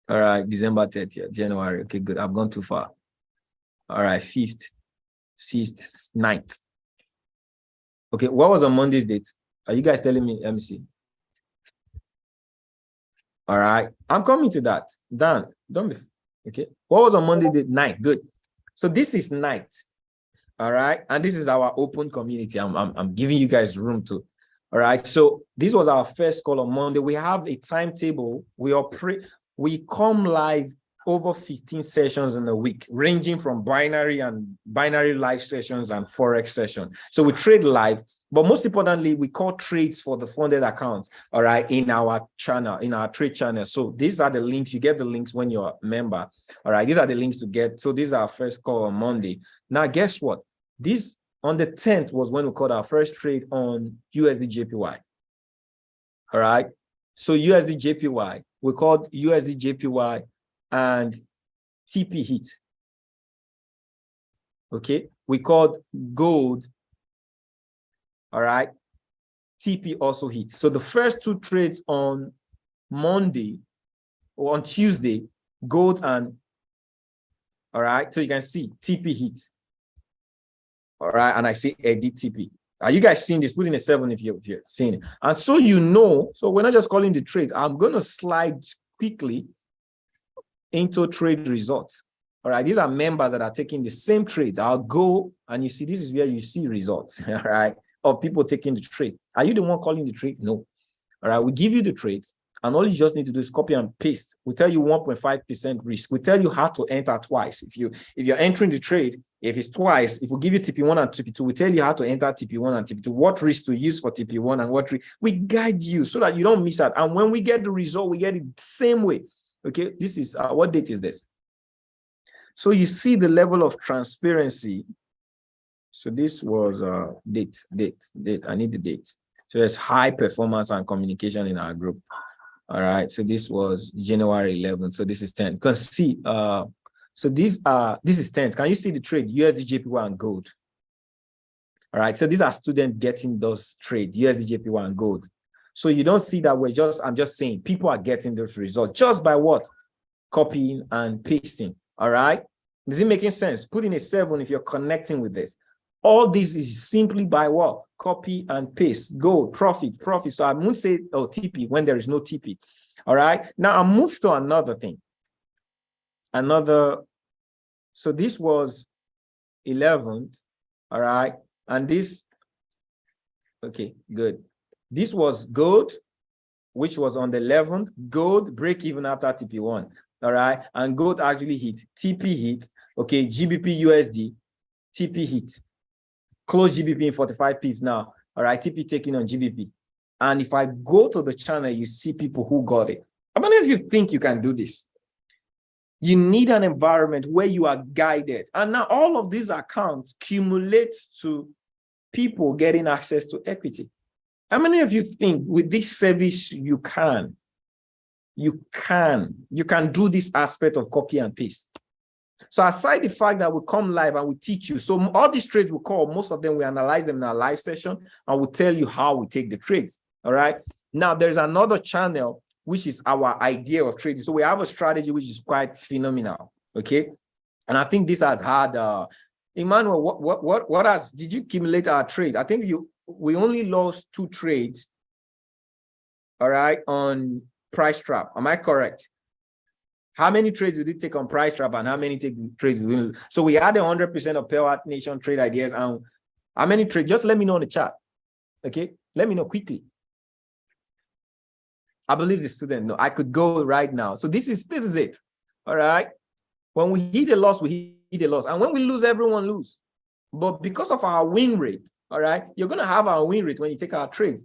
All right, December 30th, January. Okay, good. I've gone too far. All right, 5th, 6th, 9th. Okay, what was on Monday's date? Are you guys telling me? Let me see. All right, I'm coming to that. Dan, don't be okay. What was on Monday's date? 9th. Good. So this is 9th. All right, and this is our open community. I'm giving you guys room to. All right, so this was our first call on Monday. We have a timetable. We come live over 15 sessions in a week, ranging from binary live sessions and forex session. So we trade live, but most importantly, we call trades for the funded accounts, all right, in our channel, in our trade channel. So these are the links. You get the links when you're a member. All right, these are the links to get. So this is our first call on Monday. Now, guess what? This on the 10th was when we called our first trade on USD JPY. All right, so USD JPY, we called USD JPY and TP hit. Okay, we called gold. All right, TP also hit. So the first 2 trades on Monday or on Tuesday, gold and, all right, so you can see TP hit. All right, and I see edit TP. Are you guys seeing this? Put in a 7 if you're seeing it. And so you know, so we're not just calling the trade. I'm going to slide quickly into trade results. All right, these are members that are taking the same trades. I'll go and you see, this is where you see results, all right, of people taking the trade. Are you the one calling the trade? No. All right, we give you the trades, and all you just need to do is copy and paste. We tell you 1.5% risk. We tell you how to enter twice. If you're entering the trade, if it's twice, if we give you TP1 and TP2, we tell you how to enter TP1 and TP2, what risk to use for TP1 and what risk. We guide you so that you don't miss out. And when we get the result, we get it the same way. Okay, this is, what date is this? So you see the level of transparency. So this was date. I need the date. So there's high performance and communication in our group. All right, so this was January 11th. So this is 10. You can see, so this is 10. Can you see the trade? USD JPY and gold. All right, so these are students getting those trades, USD JPY and gold. So you don't see that I'm just saying people are getting those results just by what? Copying and pasting. All right. Is it making sense? Put in a 7 if you're connecting with this. All this is simply by what? Copy and paste. Gold, profit. So I won't say, oh, TP when there is no TP. All right. Now I move to another thing. So this was 11th. All right. And this, okay, good. This was gold, which was on the 11th. Gold break even after TP1. All right. And gold actually hit. TP hit. Okay. GBP USD. TP hit. Close GBP in 45 pips now. All right. TP taking on GBP. And if I go to the channel, you see people who got it. How many of you think you can do this? You need an environment where you are guided. And now all of these accounts cumulate to people getting access to equity. How many of you think with this service you can do this aspect of copy and paste? So aside the fact that we come live and we teach you, so all these trades we call, most of them we analyze them in our live session and we'll tell you how we take the trades. All right. Now there's another channel which is our idea of trading. So we have a strategy which is quite phenomenal. Okay. And I think this has had Emmanuel, what did you accumulate our trade? I think we only lost 2 trades, all right, on price trap. Am I correct? How many trades did you take on price trap and how many trades did we? So we had 100% of Pewatnation trade ideas. And how many trades? Just let me know in the chat. Okay, let me know quickly. I believe the student know. I could go right now. So this is it. All right. When we hit a loss, we hit a loss. And when we lose, everyone lose. But because of our win rate, all right, you're going to have our win rate when you take our trades.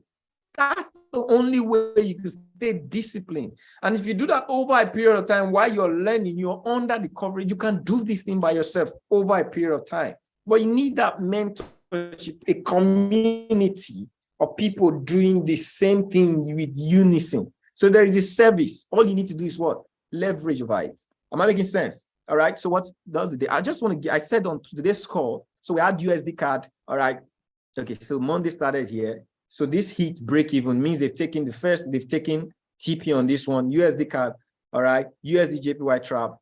That's the only way you can stay disciplined. And if you do that over a period of time while you're learning, you're under the coverage, you can do this thing by yourself over a period of time. But you need that mentorship, a community of people doing the same thing with unison. So there is a service. All you need to do is what? Leverage over it. Am I making sense? All right. So what does it? I just want to I said on today's call, so we had USD card. All right. Okay. So Monday started here. So this hit break even means they've taken TP on this one, USD card. All right. USD JPY trap.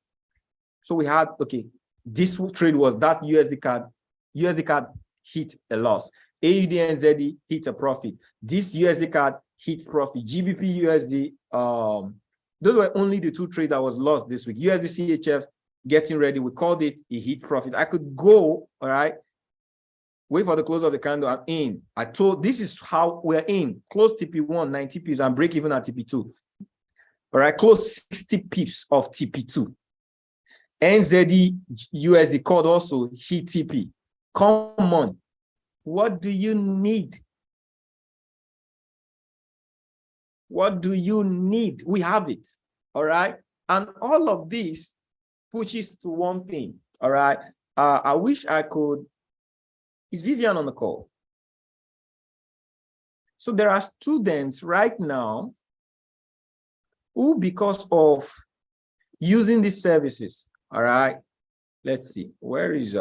So we had, okay, this trade was that USD card hit a loss. AUD and ZD hit a profit. This USD card hit profit. GBP USD, those were only the 2 trades that was lost this week. USD CHF getting ready. We called it a hit profit. I could go, all right, wait for the close of the candle. I'm in. I told this is how we're in. Close TP1, 90 pips, and break even at TP2. All right, close 60 pips of TP2. NZD USD called also hit TP. Come on. What do you need? What do you need? We have it. All right. And all of this pushes to one thing. All right. I wish I could. Is Vivian on the call? So there are students right now who, because of using these services, all right. Let's see. Where is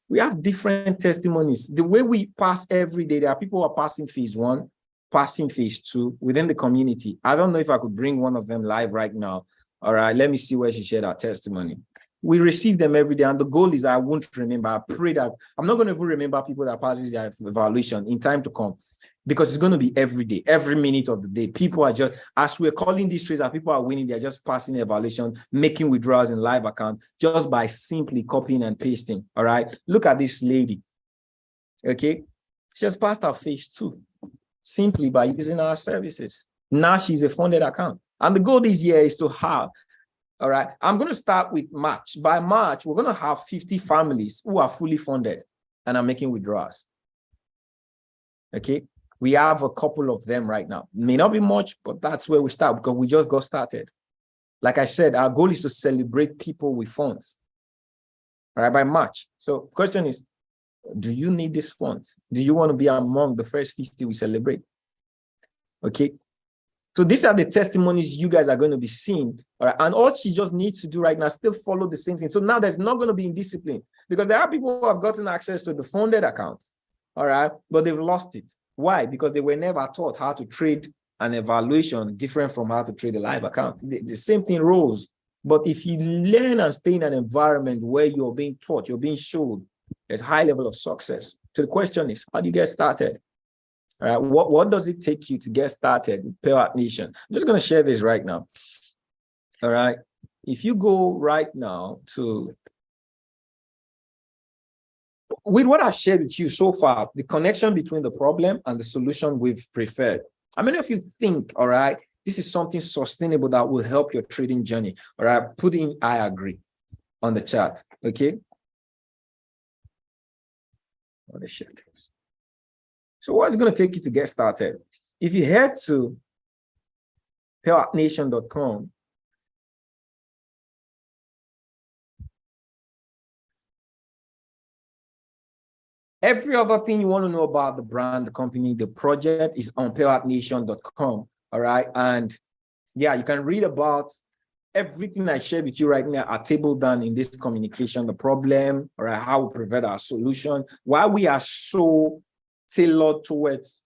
we have different testimonies. The way we pass every day, there are people who are passing phase 1, passing phase 2 within the community. I don't know if I could bring one of them live right now. All right, let me see where she shared her testimony. We receive them every day, and the goal is I won't remember. I pray that I'm not going to even remember people that passes their evaluation in time to come, because it's going to be every day, every minute of the day. People are just, as we're calling these trades, people are winning, they're just passing the evaluation, making withdrawals in live account just by simply copying and pasting. All right. Look at this lady. Okay. She just passed her phase 2 simply by using our services. Now she's a funded account. And the goal this year is to have, all right, I'm going to start with March. By March, we're going to have 50 families who are fully funded and are making withdrawals. Okay. We have a couple of them right now. May not be much, but that's where we start because we just got started. Like I said, our goal is to celebrate people with funds, all right, by March. So the question is, do you need these funds? Do you want to be among the first 50 we celebrate? Okay. So these are the testimonies you guys are going to be seeing. All right. And all she just needs to do right now is still follow the same thing. So now there's not going to be indiscipline, because there are people who have gotten access to the funded accounts. All right. But they've lost it. Why? Because they were never taught how to trade an evaluation different from how to trade a live account. The same thing rolls. But if you learn and stay in an environment where you're being taught, you're being shown, there's high level of success. So the question is, how do you get started? All right, what does it take you to get started with Pewatnation? I'm just going to share this right now. All right, if you go right now to, with what I've shared with you so far, the connection between the problem and the solution we've preferred. How many of you think, all right, this is something sustainable that will help your trading journey? All right, put in I agree on the chat, okay? Let me share this. So what's going to take you to get started? If you head to pewatnation.com, every other thing you want to know about the brand, the company, the project is on pewatnation.com. All right. And yeah, you can read about everything I shared with you right now are tabled down in this communication, the problem, all right, how we prevent our solution, why we are so tailored towards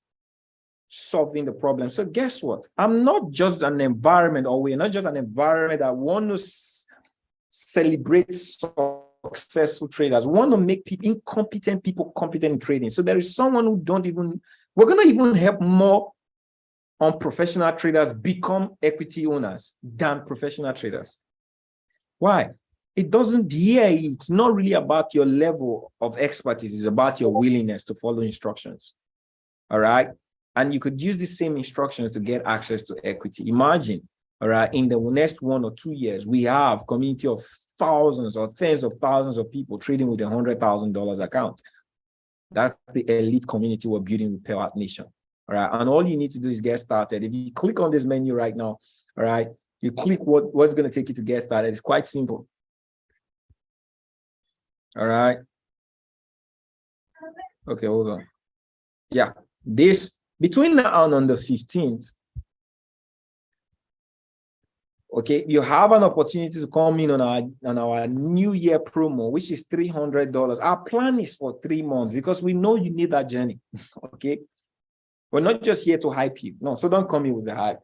solving the problem. So guess what? I'm not just an environment, or we're not just an environment that want to celebrate successful traders, want to make people, incompetent people competent in trading. So there is someone who don't even, we're going to even help more unprofessional traders become equity owners than professional traders. Why? It doesn't, it's not really about your level of expertise. It's about your willingness to follow instructions. All right. And you could use the same instructions to get access to equity. Imagine, all right, in the next 1 or 2 years, we have a community of thousands or tens of thousands of people trading with $100,000 account. That's the elite community we're building with Pewatnation. All right. And all you need to do is get started. If you click on this menu right now, all right, you click what's going to take you to get started. It's quite simple. All right. Okay, hold on. Yeah, this between now and on the 15th, okay, you have an opportunity to come in on our New Year promo, which is $300. Our plan is for 3 months because we know you need that journey. Okay, we're not just here to hype you. No, so don't come in with the hype.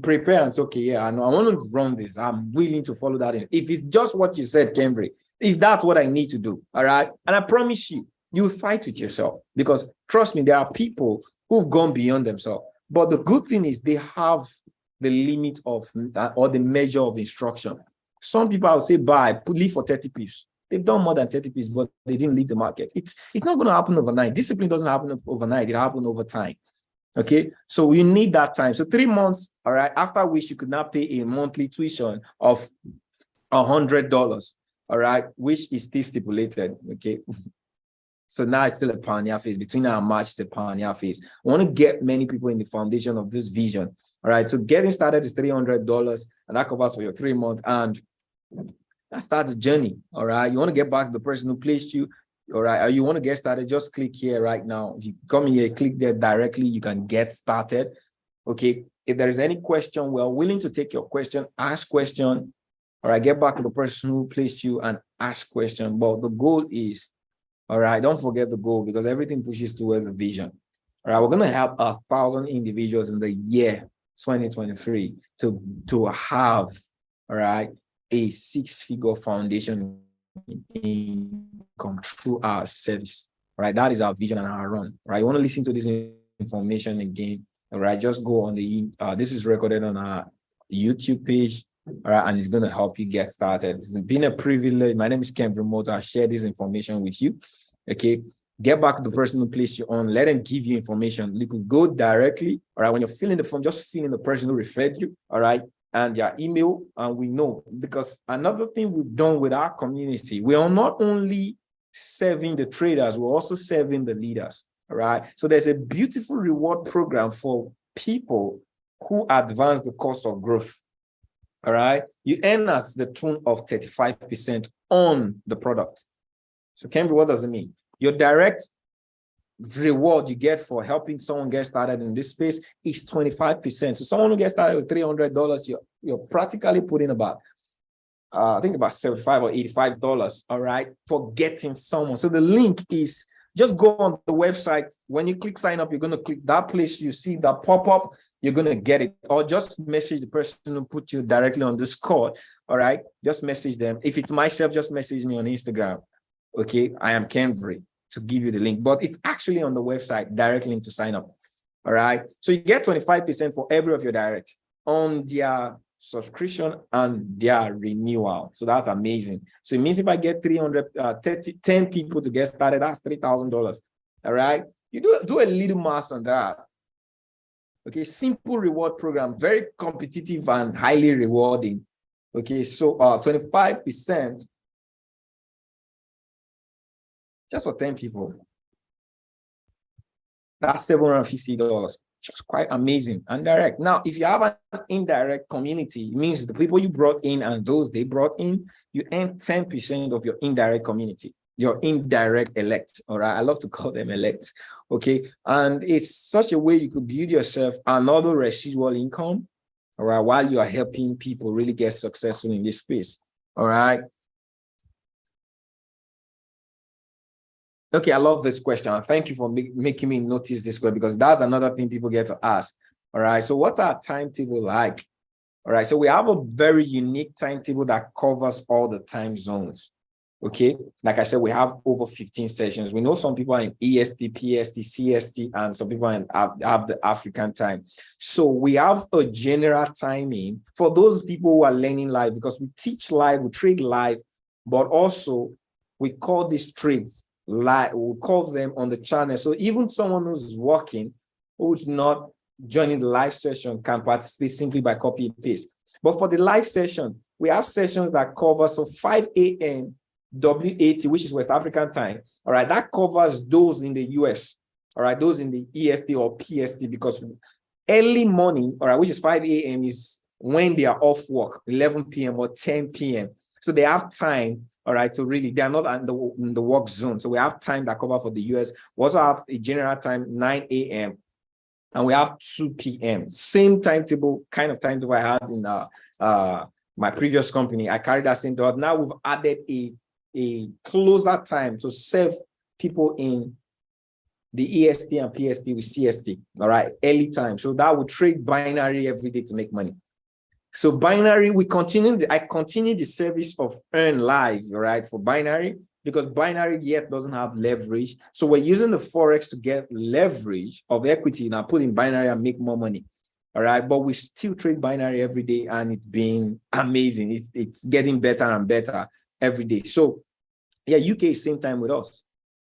Prepare and say, okay, yeah, I know I want to run this. I'm willing to follow that in. If it's just what you said, Cambry, if that's what I need to do, all right, and I promise you, you will fight with yourself because trust me, there are people who've gone beyond themselves. But the good thing is they have the limit of or the measure of instruction. Some people I would say leave for 30 pips. They've done more than 30 pips, but they didn't leave the market. It's not going to happen overnight. Discipline doesn't happen overnight. It happens over time. Okay, so we need that time. So 3 months, all right, after which you could now pay a monthly tuition of $100, all right, which is still stipulated. Okay. So now it's still a pioneer phase. Between now and March, it's a pioneer phase. I want to get many people in the foundation of this vision. All right. So getting started is $300, and that covers for your 3 months. And that starts the journey. All right. You want to get back to the person who placed you. All right. Or you want to get started, just click here right now. If you come in here, click there directly, you can get started. Okay. If there is any question, we're willing to take your question, ask question. All right. Get back to the person who placed you and ask question. But the goal is, all right, don't forget the goal because everything pushes towards the vision. All right, we're going to help 1,000 individuals in the year 2023 to have, all right, a 6-figure foundation income through our service. All right, that is our vision and our run. All right, you want to listen to this information again? All right, just go on this is recorded on our YouTube page. All right, and it's going to help you get started. It's been a privilege. My name is Ken Remote. I'll share this information with you. Okay, get back to the person who placed you on. Let them give you information. You could go directly. All right, when you're filling the form, just fill in the person who referred you. All right, and your email, and we know because another thing we've done with our community, we are not only serving the traders, we're also serving the leaders. All right, so there's a beautiful reward program for people who advance the course of growth. All right, you earn us the tune of 35% on the product. So, Cambry, what does it mean? Your direct reward you get for helping someone get started in this space is 25%. So, someone who gets started with $300, you're practically putting about, I think about $75 or $85, all right, for getting someone. So, the link is just go on the website. When you click sign up, you're going to click that place. You see that pop up. You're going to get it, or just message the person who put you directly on this call. All right, just message them. If it's myself, just message me on Instagram. Okay, I am Kenvry to give you the link, but it's actually on the website, direct link to sign up. All right, so you get 25% for every of your direct on their subscription and their renewal. So that's amazing. So it means if I get 10 people to get started, that's $3,000. All right, you do a little math on that. Okay, simple reward program, very competitive and highly rewarding. Okay, so 25% just for 10 people. That's $750. Just quite amazing and direct. Now, if you have an indirect community, it means the people you brought in and those they brought in, you earn 10% of your indirect community, your indirect elect. All right, I love to call them elect. Okay, and it's such a way you could build yourself another residual income. All right, while you are helping people really get successful in this space. All right. Okay, I love this question. Thank you for making me notice this question, because that's another thing people get to ask. All right, so what's our timetable like? All right, so we have a very unique timetable that covers all the time zones. Okay, like I said, we have over 15 sessions. We know some people are in EST, PST, CST, and some people have the African time. So we have a general timing for those people who are learning live, because we teach live, we trade live, but also we call these trades live, we'll call them on the channel. So even someone who's working, who's not joining the live session, can participate simply by copy and paste. But for the live session, we have sessions that cover, so 5 a.m. WAT, which is West African time. All right, that covers those in the US. All right, those in the EST or PST, because early morning, all right, which is 5 a.m. is when they are off work, 11 p.m. or 10 p.m. So they have time, all right, to really, they are not in the work zone. So we have time that cover for the US. We also have a general time, 9 a.m. and we have 2 p.m. Same timetable, kind of timetable I had in my previous company. I carried that same thought. Now we've added a closer time to serve people in the EST and PST with CST, all right, early time. So that would trade binary every day to make money. So binary, I continue the service of Earn Live, all right, for binary, because binary yet doesn't have leverage. So we're using the Forex to get leverage of equity, now put in binary and make more money. All right, but we still trade binary every day, and it's been amazing. It's getting better and better every day. So yeah, UK is same time with us.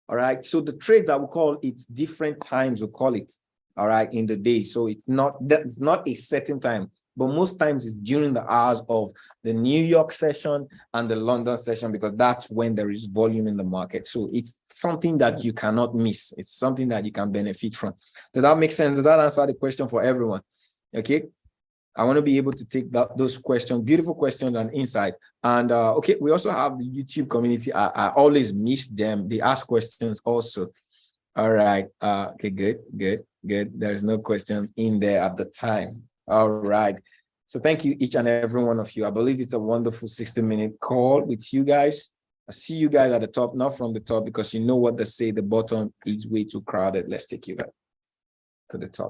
All right, so the trades that we call, it's different times we call it, all right, in the day. So it's not a certain time, but most times it's during the hours of the New York session and the London session, because that's when there is volume in the market. So it's something that you cannot miss. It's something that you can benefit from. Does that make sense? Does that answer the question for everyone? Okay, I want to be able to take those questions, beautiful questions and insight. And okay, we also have the YouTube community. I always miss them. They ask questions also. All right. Okay, good. There's no question in there at the time. All right. So thank you, each and every one of you. I believe it's a wonderful 60-minute call with you guys. I see you guys at the top, not from the top, because you know what they say, the bottom is way too crowded. Let's take you back to the top.